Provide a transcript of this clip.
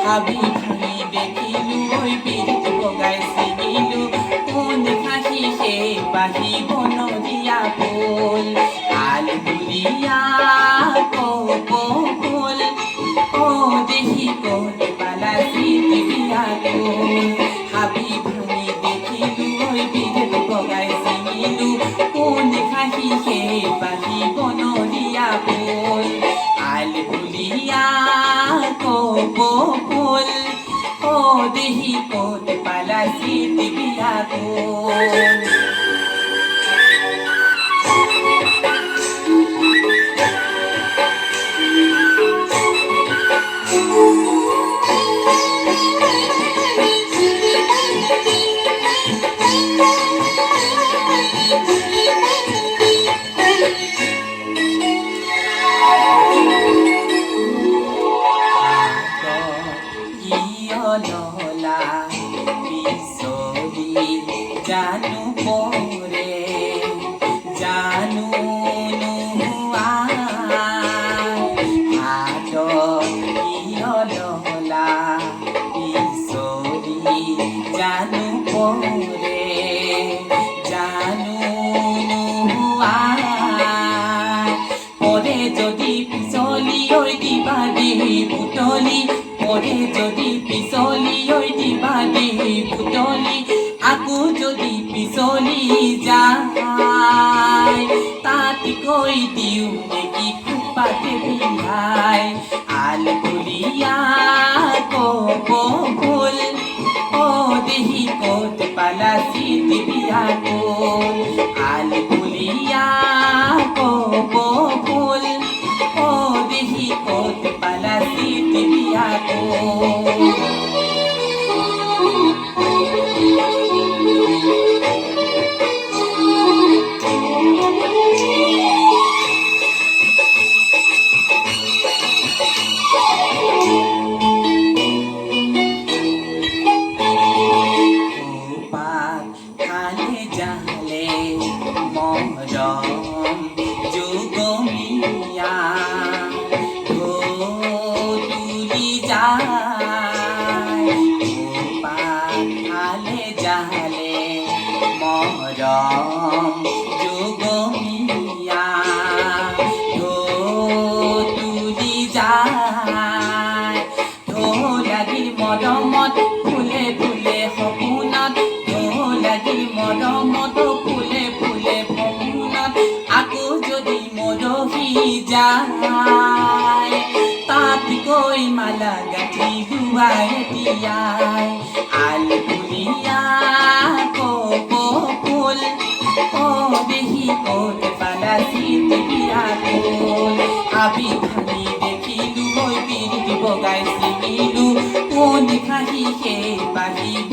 হাবি ভাঙি দেখিলো ঐ বিৰিত বগাই ছিঙিলো কোন খাহি সেই বাঢ়িব নদীয়া ফুল আলুলিয়া কপৌ ফুল দেহি ক'ত পালাছি বিয়া গ'ল হাবি ভাঙি দেখিলো ঐ বিৰিত বগাই ছিঙিলো কোন খাহি সেই বাঢ়িব নদীয়া ফুল আলুলিয়া কপৌ ফুল দেহি ক'ত পালাছি বিয়া গ'ল ললা বিচৰি জানো পৰে জানো নোহোৱা হাতত ললা বিচৰি জানো পৰে জানো নোহোৱা পৰে যদি পিছলি ঐ দিবা দেহি পুতলি পৰে যদি পিছলি ঐ দিবা দেহি পুতলি আকৌ যদি পিছলি যায় তাত কৈ দিওঁ নেকি খোপাতে পিন্ধাই আলুলিয়া কপৌ ফুল দেহি ক'ত পালাছি বিয়া গ'ল আলুলিয়া কপৌ ফুল দেহি ক'ত পালাছি বিয়া গ'ল জালে মৰম যোগমিয়া তুলি যায় পালে জালে মৰম যোগমিয়া তুলি যায় লাগিল মৰমত ফুলে ফুলে সপোনত লাগিল মৰমত ফুলে ফুলে সপোনত আকৌ যদি মৰহি যায় তাত গৈ মালা গাঁঠি ধুৱাই দিয়াই আলুলিয়া কপৌ ফুল দেহি ক'ত পালাছি বিয়া গ'ল হাবি ভাঙি দেখিলো ঐ বিৰিত বগাই ছিঙিলো কোন খাহি সেই বাঢ়িব